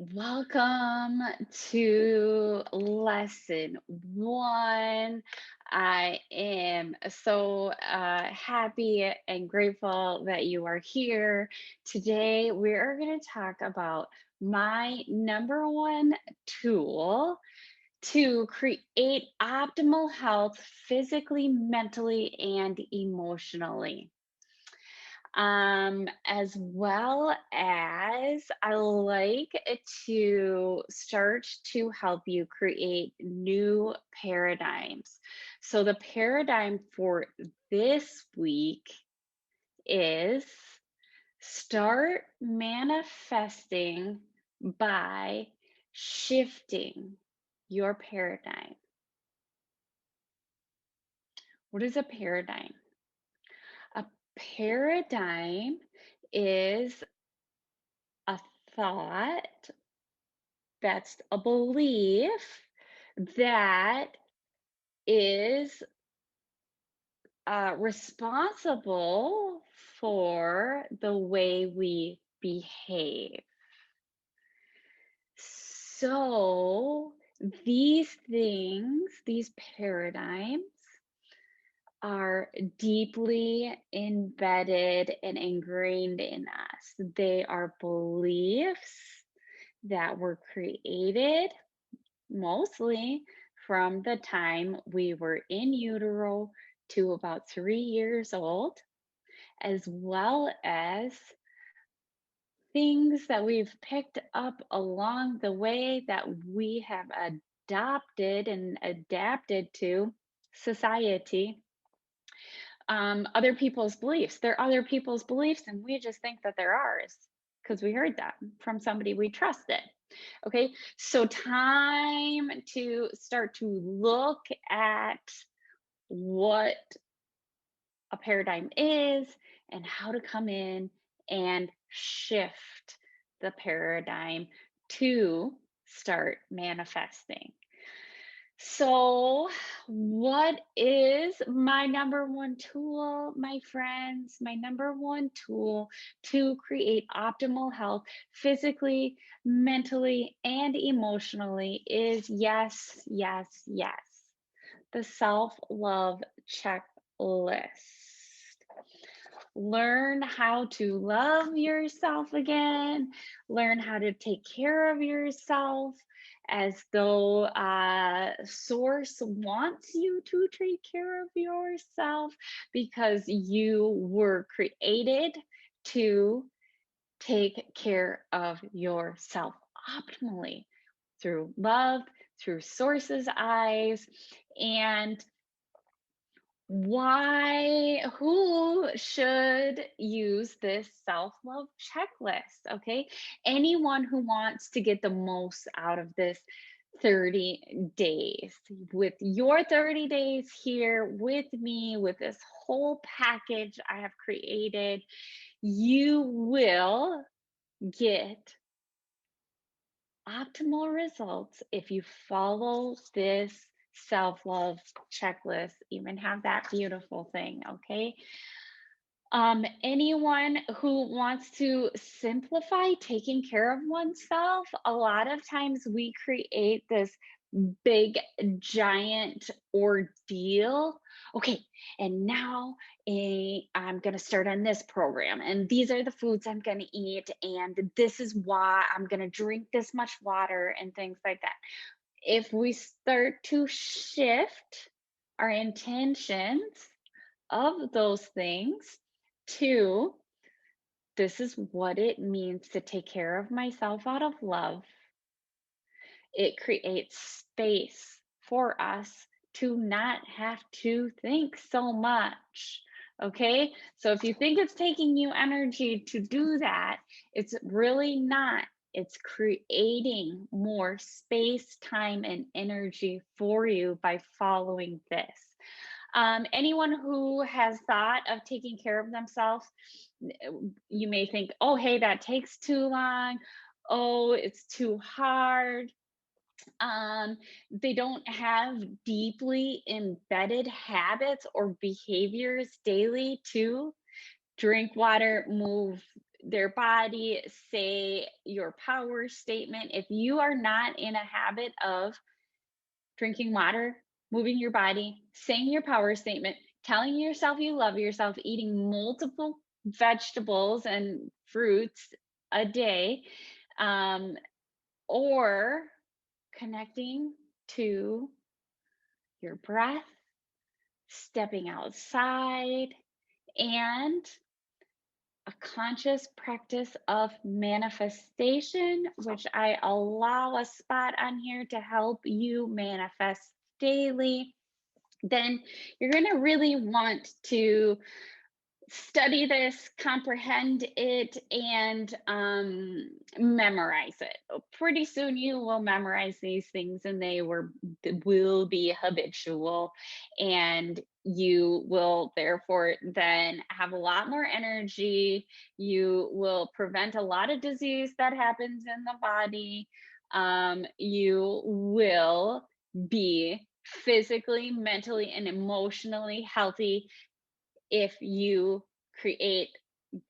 Welcome to lesson one. I am so happy and grateful that you are here. Today, we are going to talk about my number one tool to create optimal health physically, mentally, and emotionally. As well as I like to start to help you create new paradigms. So, the paradigm for this week is start manifesting by shifting your paradigm. What is a paradigm? A paradigm is a thought, that's a belief that is responsible for the way we behave. So, these things, these paradigms, are deeply embedded and ingrained in us. They are beliefs that were created mostly from the time we were in utero to about 3 years old, as well as things that we've picked up along the way that we have adopted and adapted to society. Other people's beliefs. They're other people's beliefs, and we just think that they're ours because we heard them from somebody we trusted. Okay, so time to start to look at what a paradigm is and how to come in and shift the paradigm to start manifesting. So, what is my number one tool, my friends? My number one tool to create optimal health physically, mentally, and emotionally is yes, yes, yes. The self love checklist. Learn how to love yourself again, learn how to take care of yourself as though source wants you to take care of yourself because you were created to take care of yourself optimally through love, through source's eyes, and who should use this self-love checklist? Okay, anyone who wants to get the most out of this 30 days. With your 30 days here with me, with this whole package I have created, you will get optimal results if you follow this self-love checklist. Even have that beautiful thing. Okay, anyone who wants to simplify taking care of oneself, a lot of times we create this big giant ordeal. Okay, and now I'm going to start on this program, and these are the foods I'm going to eat, and this is why I'm going to drink this much water, and things like that. If we start to shift our intentions of those things to this is what it means to take care of myself out of love, it creates space for us to not have to think so much. Okay, so if you think it's taking you energy to do that, it's really not. It's creating more space, time, and energy for you by following this. Anyone who has thought of taking care of themselves, you may think, oh, hey, that takes too long. Oh, it's too hard. They don't have deeply embedded habits or behaviors daily to drink water, move, their body, say your power statement. If you are not in a habit of drinking water, moving your body, saying your power statement, telling yourself you love yourself, eating multiple vegetables and fruits a day, um, or connecting to your breath, stepping outside, and a conscious practice of manifestation, which I allow a spot on here to help you manifest daily, then you're going to really want to study this, comprehend it, and memorize it. Pretty soon you will memorize these things and will be habitual, and you will therefore then have a lot more energy. You will prevent a lot of disease that happens in the body. You will be physically, mentally, and emotionally healthy if you create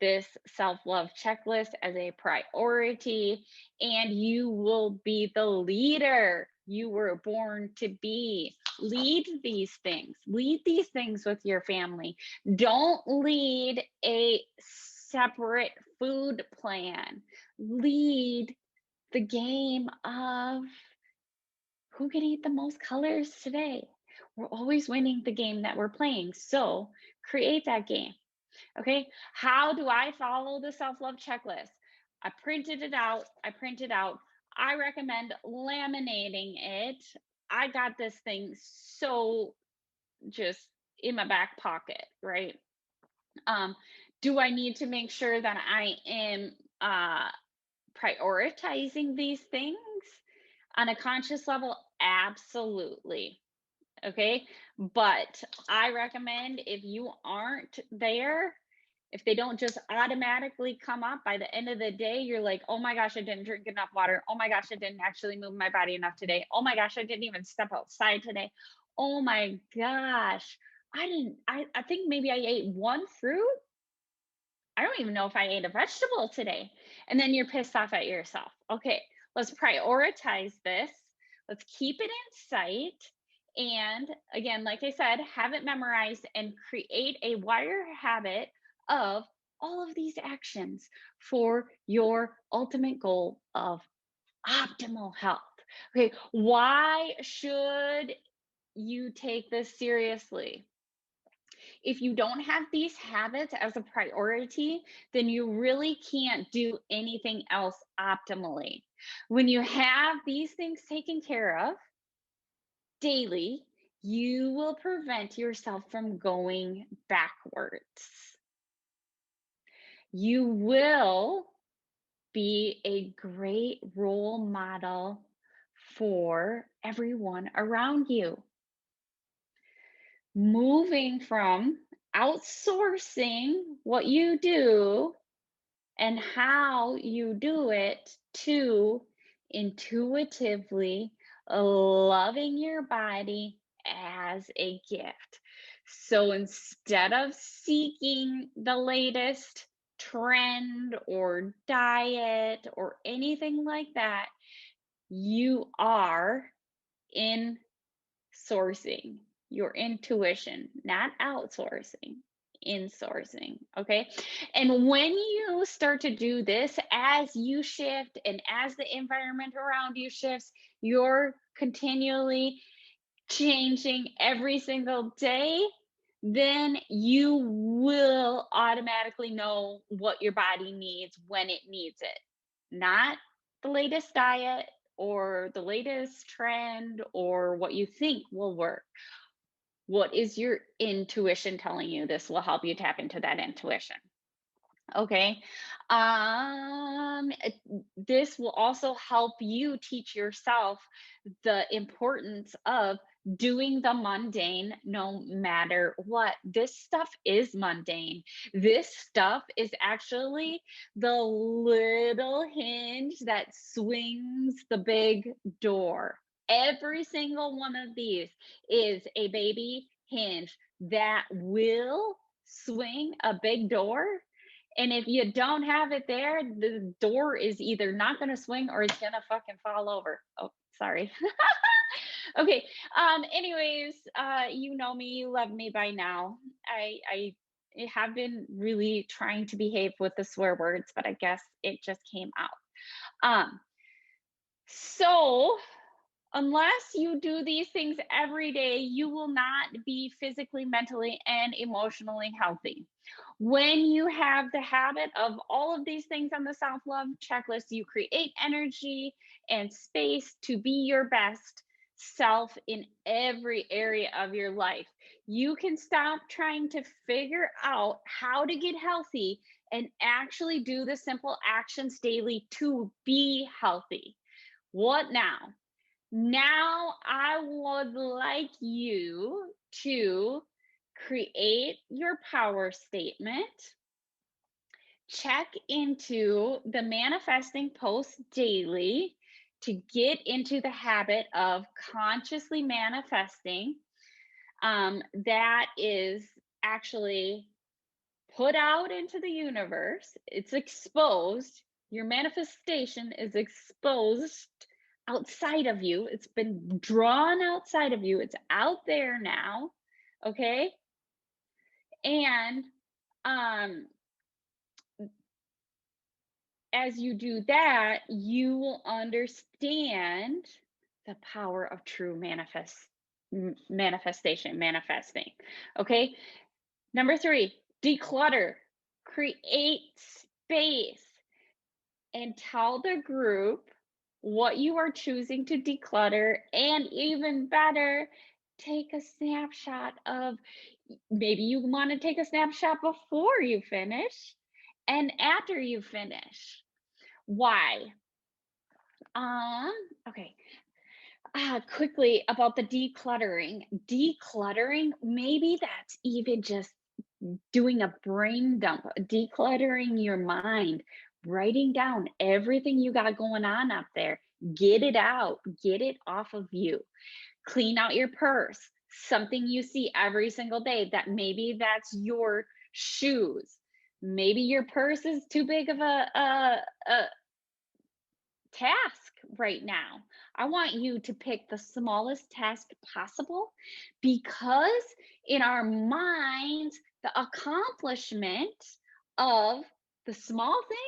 this self-love checklist as a priority, and you will be the leader you were born to be. Lead these things. Lead these things with your family. Don't lead a separate food plan. Lead the game of who can eat the most colors today. We're always winning the game that we're playing. So create that game. Okay. How do I follow the self love checklist? I printed it out. I recommend laminating it. I got this thing so just in my back pocket, right? Um, do I need to make sure that I am prioritizing these things on a conscious level? Absolutely. Okay. But I recommend if you aren't there, if they don't just automatically come up by the end of the day, you're like, oh my gosh, I didn't drink enough water. Oh my gosh, I didn't actually move my body enough today. Oh my gosh, I didn't even step outside today. Oh my gosh, I think maybe I ate one fruit. I don't even know if I ate a vegetable today. And then you're pissed off at yourself. Okay, let's prioritize this. Let's keep it in sight. And again, like I said, have it memorized and create a wire habit of all of these actions for your ultimate goal of optimal health. Okay, why should you take this seriously? If you don't have these habits as a priority, then you really can't do anything else optimally. When you have these things taken care of daily, you will prevent yourself from going backwards. You will be a great role model for everyone around you. Moving from outsourcing what you do and how you do it to intuitively loving your body as a gift. So instead of seeking the latest trend or diet or anything like that, you are in sourcing your intuition, not outsourcing, in sourcing. Okay. And when you start to do this, as you shift and as the environment around you shifts, you're continually changing every single day, then you will automatically know what your body needs when it needs it, not the latest diet or the latest trend or what you think will work. What is your intuition telling you? This will help you tap into that intuition. Okay. This will also help you teach yourself the importance of doing the mundane no matter what. This stuff is mundane. This stuff is actually the little hinge that swings the big door. Every single one of these is a baby hinge that will swing a big door And if you don't have it there, the door is either not going to swing or it's going to fucking fall over. Oh, sorry. Okay. Anyways, you know me, you love me by now. I have been really trying to behave with the swear words, but I guess it just came out. Um, so unless you do these things every day, you will not be physically, mentally, and emotionally healthy. When you have the habit of all of these things on the self love checklist, you create energy and space to be your best self in every area of your life. You can stop trying to figure out how to get healthy and actually do the simple actions daily to be healthy. What now? Now, I would like you to create your power statement, check into the manifesting post daily to get into the habit of consciously manifesting. That is actually put out into the universe, it's exposed. Your manifestation is exposed outside of you. It's been drawn outside of you. It's out there now. Okay. And um, as you do that, you will understand the power of true manifestation, manifesting. Okay. Number three, declutter, create space, and tell the group what you are choosing to declutter. And even better, take a snapshot of, maybe you want to take a snapshot before you finish and after you finish. Why? Um, okay. Quickly about the decluttering. Decluttering, maybe that's even just doing a brain dump, decluttering your mind, writing down everything you got going on up there. Get it out, get it off of you. Clean out your purse, something you see every single day that maybe that's your shoes. Maybe your purse is too big of a task right now. I want you to pick the smallest task possible, because in our minds, the accomplishment of the small thing,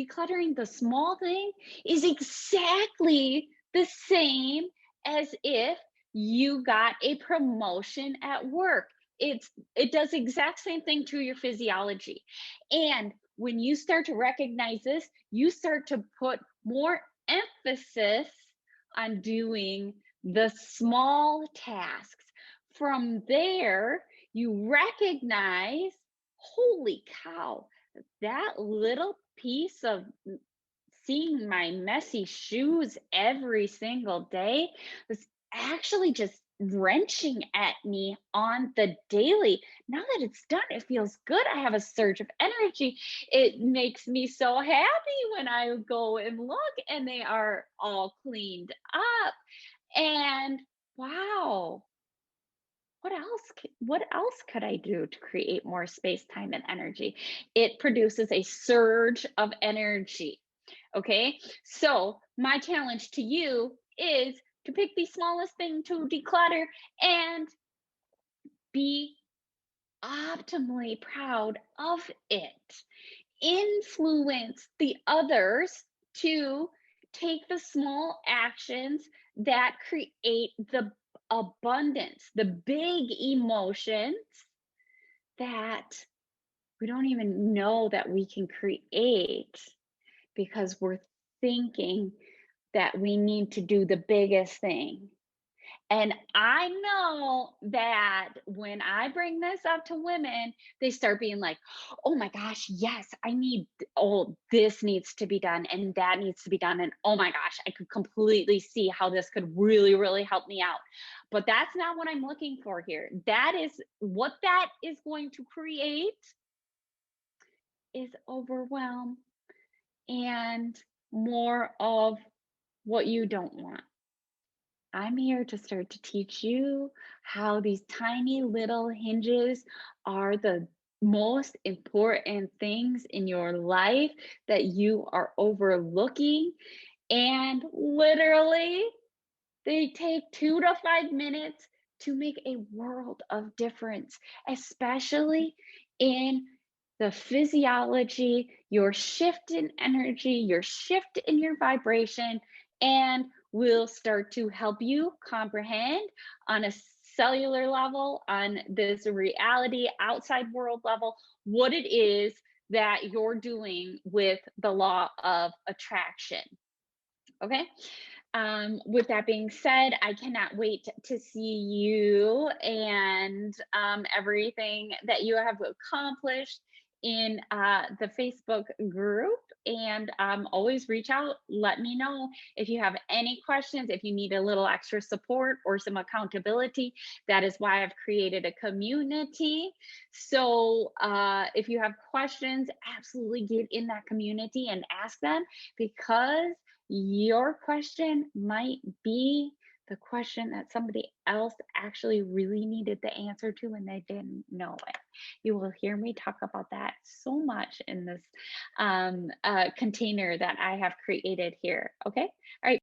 decluttering the small thing, is exactly the same as if you got a promotion at work. It does the exact same thing to your physiology. And when you start to recognize this, you start to put more emphasis on doing the small tasks. From there, you recognize, holy cow, that little piece of seeing my messy shoes every single day was actually just wrenching at me on the daily. Now that it's done, it feels good. I have a surge of energy. It makes me so happy when I go and look and they are all cleaned up. And wow, what else could I do to create more space, time, and energy? It produces a surge of energy. Okay. So my challenge to you is to pick the smallest thing to declutter and be optimally proud of it. Influence the others to take the small actions that create the abundance, the big emotions that we don't even know that we can create, because we're thinking that we need to do the biggest thing. And I know that when I bring this up to women, they start being like, oh my gosh, yes, oh, this needs to be done and that needs to be done. And oh my gosh, I could completely see how this could really, really help me out. But that's not what I'm looking for here. That is what that is going to create, is overwhelm and more of what you don't want. I'm here to start to teach you how these tiny little hinges are the most important things in your life that you are overlooking. And literally, they take 2 to 5 minutes to make a world of difference, especially in the physiology, your shift in energy, your shift in your vibration, and will start to help you comprehend on a cellular level, on this reality, outside world level, what it is that you're doing with the law of attraction. Okay. With that being said, I cannot wait to see you and everything that you have accomplished in the Facebook group. And always reach out. Let me know if you have any questions, if you need a little extra support or some accountability. That is why I've created a community. So if you have questions, absolutely get in that community and ask them, because your question might be the question that somebody else actually really needed the answer to and they didn't know it. You will hear me talk about that so much in this container that I have created here. Okay. All right.